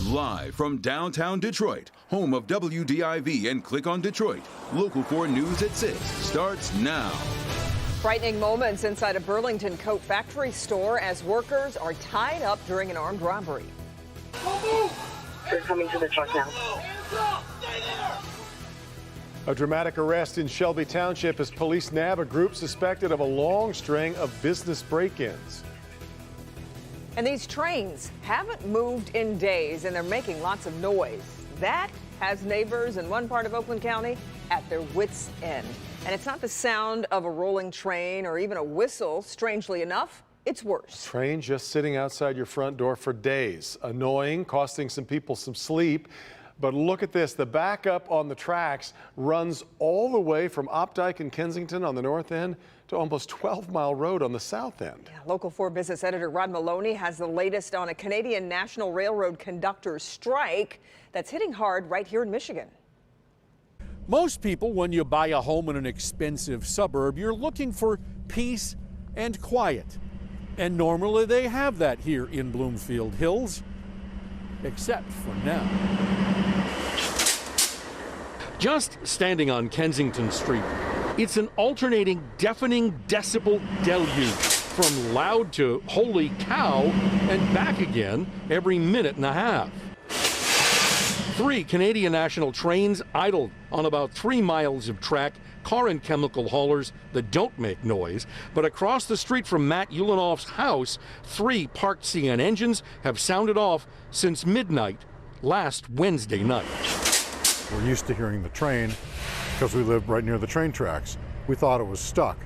Live from downtown Detroit, home of WDIV and Click on Detroit, Local 4 News at 6 starts now. Frightening moments inside a Burlington coat factory store as workers are tied up during an armed robbery. They're coming to the truck now. A dramatic arrest in Shelby Township as police nab a group suspected of a long string of business break-ins. And these trains haven't moved in days, and they're making lots of noise. That has neighbors in one part of Oakland County at their wits' end. And it's not the sound of a rolling train or even a whistle. Strangely enough, it's worse. Train just sitting outside your front door for days. Annoying, costing some people some sleep. But look at this, the backup on the tracks runs all the way from Opdyke and Kensington on the north end to almost 12 Mile Road on the south end. Yeah, Local 4 business editor Rod Maloney has the latest on a Canadian National Railroad conductors strike that's hitting hard right here in Michigan. Most people, when you buy a home in an expensive suburb, you're looking for peace and quiet. And normally they have that here in Bloomfield Hills, except for now. Just standing on Kensington Street, it's an alternating, deafening decibel deluge from loud to holy cow and back again every minute and a half. 3 Canadian National trains idled on about 3 miles of track, car and chemical haulers that don't make noise. But across the street from Matt Ulanoff's house, 3 parked CN engines have sounded off since midnight last Wednesday night. We're used to hearing the train because we live right near the train tracks. We thought it was stuck.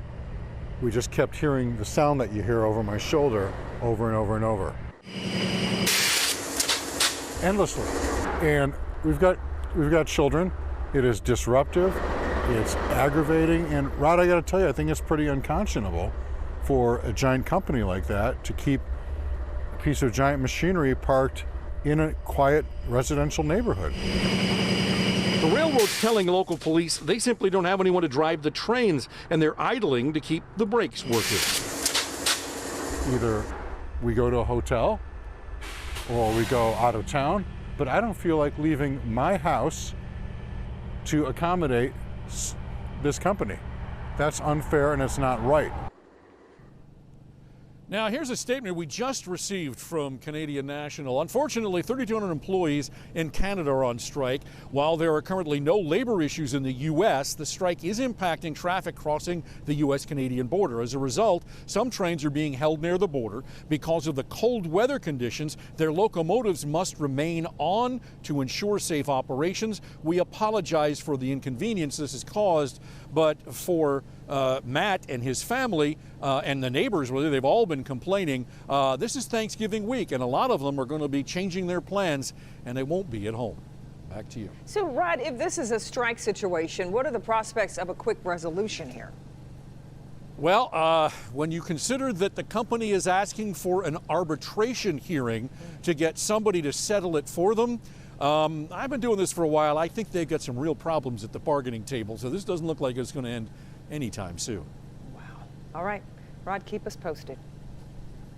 We just kept hearing the sound that you hear over my shoulder over and over and over. Endlessly. And we've got children. It is disruptive, it's aggravating, and Rod, I gotta tell you, I think it's pretty unconscionable for a giant company like that to keep a piece of giant machinery parked in a quiet residential neighborhood. The railroad's telling local police they simply don't have anyone to drive the trains, and they're idling to keep the brakes working. Either we go to a hotel or we go out of town, but I don't feel like leaving my house to accommodate this company. That's unfair and it's not right. Now, here's a statement we just received from Canadian National. Unfortunately, 3,200 employees in Canada are on strike. While there are currently no labor issues in the U.S., the strike is impacting traffic crossing the U.S.-Canadian border. As a result, some trains are being held near the border. Because of the cold weather conditions, their locomotives must remain on to ensure safe operations. We apologize for the inconvenience this has caused, but for Matt and his family and the neighbors, really, they've all been complaining. This is Thanksgiving week, and a lot of them are going to be changing their plans, and they won't be at home. Back to you. So, Rod, if this is a strike situation, what are the prospects of a quick resolution here? Well, when you consider that the company is asking for an arbitration hearing to get somebody to settle it for them, I've been doing this for a while. I think they've got some real problems at the bargaining table, so this doesn't look like it's going to end anytime soon. Wow. All right. Rod, keep us posted.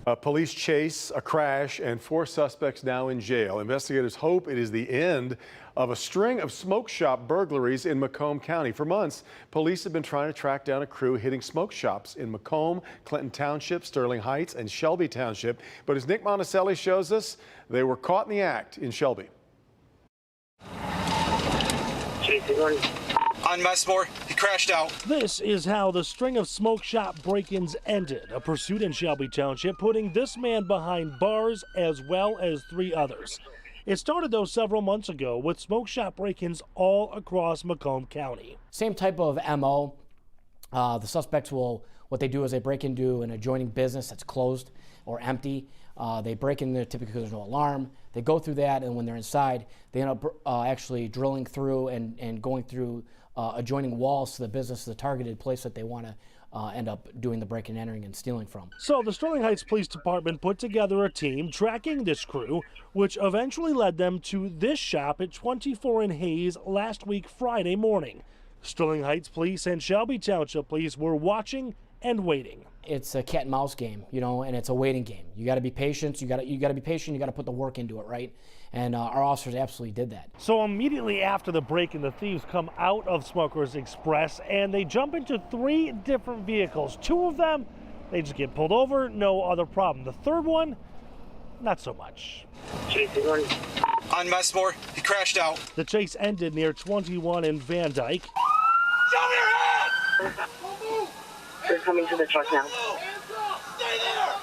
A police chase, a crash, and 4 suspects now in jail. Investigators hope it is the end of a string of smoke shop burglaries in Macomb County. For months, police have been trying to track down a crew hitting smoke shops in Macomb, Clinton Township, Sterling Heights, and Shelby Township. But as Nick Monticelli shows us, they were caught in the act in Shelby. On Westmore, he crashed out. This is how the string of smoke shop break-ins ended. A pursuit in Shelby Township putting this man behind bars as well as 3 others. It started, though, several months ago with smoke shop break-ins all across Macomb County. Same type of MO. The suspects what they do is they break into an adjoining business that's closed or empty. They break in there typically because there's no alarm. They go through that, and when they're inside, they end up actually drilling through and going through adjoining walls to the business, the targeted place that they want to end up doing the break and entering and stealing from. So the Sterling Heights Police Department put together a team tracking this crew, which eventually led them to this shop at 24 and Hayes last week Friday morning. Sterling Heights Police and Shelby Township Police were watching and waiting. it's a cat and mouse game, you know, and it's a waiting game. You got to be patient. You got to be patient. You got to put the work into it, right? And our officers absolutely did that. So immediately after the break-in, the thieves come out of Smokers Express and they jump into 3 different vehicles. 2 of them, they just get pulled over, no other problem. The third one, not so much. On Messmore, he crashed out. The chase ended near 21 in Van Dyke. Show me your hand! They're coming to the truck now. Stay there!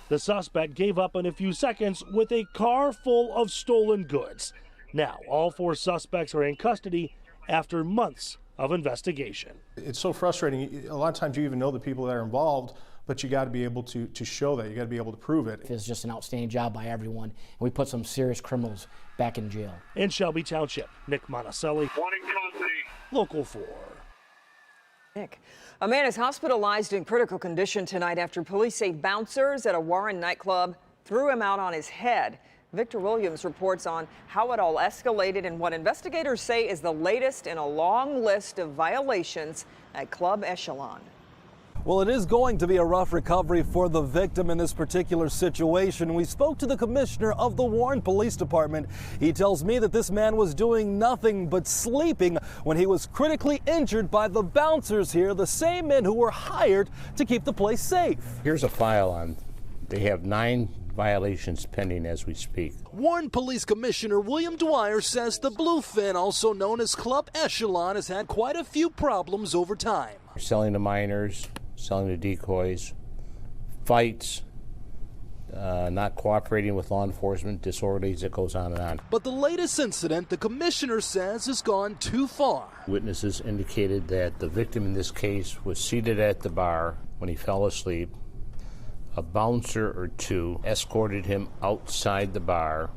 The suspect gave up in a few seconds with a car full of stolen goods. Now, all 4 suspects are in custody after months of investigation. It's so frustrating. A lot of times you even know the people that are involved, but you got to be able to show that. You got to be able to prove it. It's just an outstanding job by everyone, and we put some serious criminals back in jail. In Shelby Township, Nick Monticelli, Local 4. Nick, a man is hospitalized in critical condition tonight after police say bouncers at a Warren nightclub threw him out on his head. Victor Williams reports on how it all escalated and what investigators say is the latest in a long list of violations at Club Echelon. Well, it is going to be a rough recovery for the victim in this particular situation. We spoke to the commissioner of the Warren Police Department. He tells me that this man was doing nothing but sleeping when he was critically injured by the bouncers here, the same men who were hired to keep the place safe. Here's a file on, they have 9 violations pending as we speak. Warren Police Commissioner William Dwyer says the Bluefin, also known as Club Echelon, has had quite a few problems over time. Selling to minors, selling to decoys, fights, not cooperating with law enforcement, disorderlies, it goes on and on. But the latest incident, the commissioner says, has gone too far. Witnesses indicated that the victim in this case was seated at the bar when he fell asleep. A bouncer or 2 escorted him outside the bar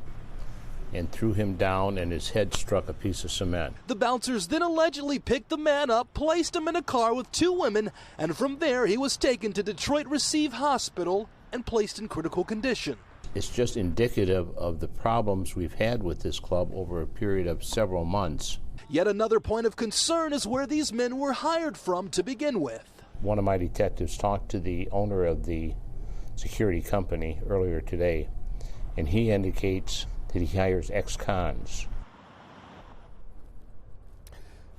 and threw him down, and his head struck a piece of cement. The bouncers then allegedly picked the man up, placed him in a car with 2 women, and from there he was taken to Detroit Receive Hospital and placed in critical condition. It's just indicative of the problems we've had with this club over a period of several months. Yet another point of concern is where these men were hired from to begin with. One of my detectives talked to the owner of the security company earlier today, and he indicates that he hires ex-cons.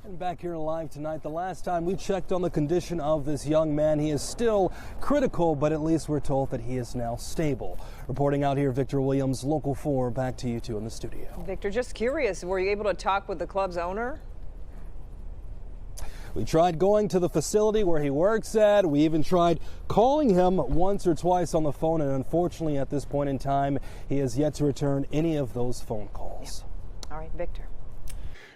And back here live tonight, the last time we checked on the condition of this young man, he is still critical, but at least we're told that he is now stable. Reporting out here, Victor Williams, Local 4, back to you 2 in the studio. Victor, just curious, were you able to talk with the club's owner? We tried going to the facility where he works at. We even tried calling him once or twice on the phone, and unfortunately at this point in time, he has yet to return any of those phone calls. All right, Victor.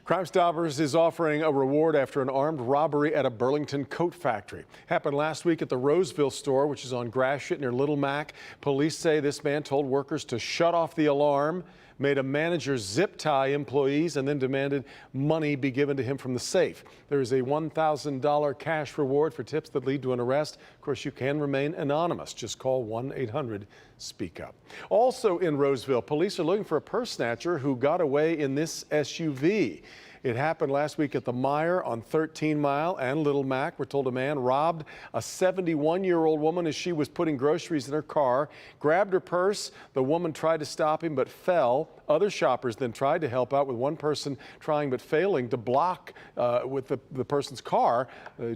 Crime Stoppers is offering a reward after an armed robbery at a Burlington coat factory. Happened last week at the Roseville store, which is on Gratiot near Little Mac. Police say this man told workers to shut off the alarm, made a manager zip tie employees, and then demanded money be given to him from the safe. There is a $1,000 cash reward for tips that lead to an arrest. Of course, you can remain anonymous. Just call 1-800-SPEAK-UP. Also in Roseville, police are looking for a purse snatcher who got away in this SUV. It happened last week at the Meijer on 13 Mile and Little Mac. We're told a man robbed a 71-year-old woman as she was putting groceries in her car, grabbed her purse. The woman tried to stop him but fell. Other shoppers then tried to help out, with one person trying but failing to block with the person's car.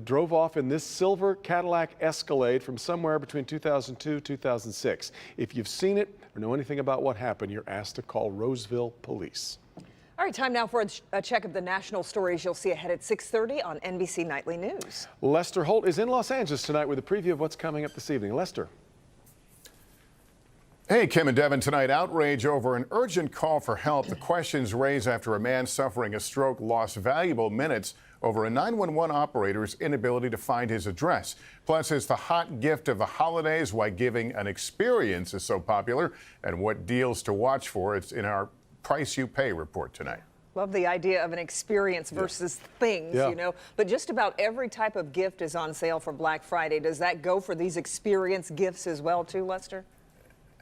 Drove off in this silver Cadillac Escalade from somewhere between 2002 and 2006. If you've seen it or know anything about what happened, you're asked to call Roseville Police. All right, time now for a check of the national stories you'll see ahead at 6:30 on NBC Nightly News. Lester Holt is in Los Angeles tonight with a preview of what's coming up this evening. Lester. Hey, Kim and Devin, tonight, outrage over an urgent call for help. The questions raised after a man suffering a stroke lost valuable minutes over a 911 operator's inability to find his address. Plus, it's the hot gift of the holidays, why giving an experience is so popular, and what deals to watch for. It's in our Price You Pay report tonight. Love the idea of an experience versus things, you know. But just about every type of gift is on sale for Black Friday. Does that go for these experience gifts as well, too, Lester?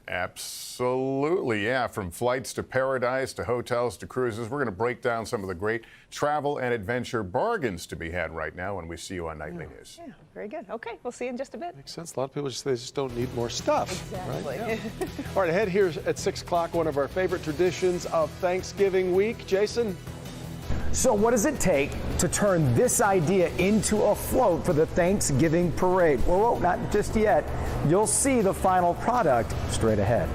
Absolutely, yeah. From flights to paradise to hotels to cruises, we're going to break down some of the great travel and adventure bargains to be had right now when we see you on Nightly News. Yeah, very good. Okay, we'll see you in just a bit. Makes sense. A lot of people just say they just don't need more stuff. Exactly. Right? Yeah. All right, ahead here at 6 o'clock, one of our favorite traditions of Thanksgiving week. Jason? So what does it take to turn this idea into a float for the Thanksgiving parade? Well, not just yet. You'll see the final product straight ahead.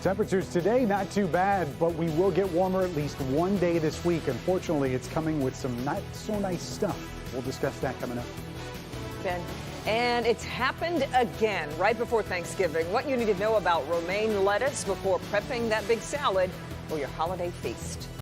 Temperatures today not too bad, but we will get warmer at least one day this week. Unfortunately, it's coming with some not so nice stuff. We'll discuss that coming up. Ben. And it's happened again right before Thanksgiving. What you need to know about romaine lettuce before prepping that big salad for your holiday feast.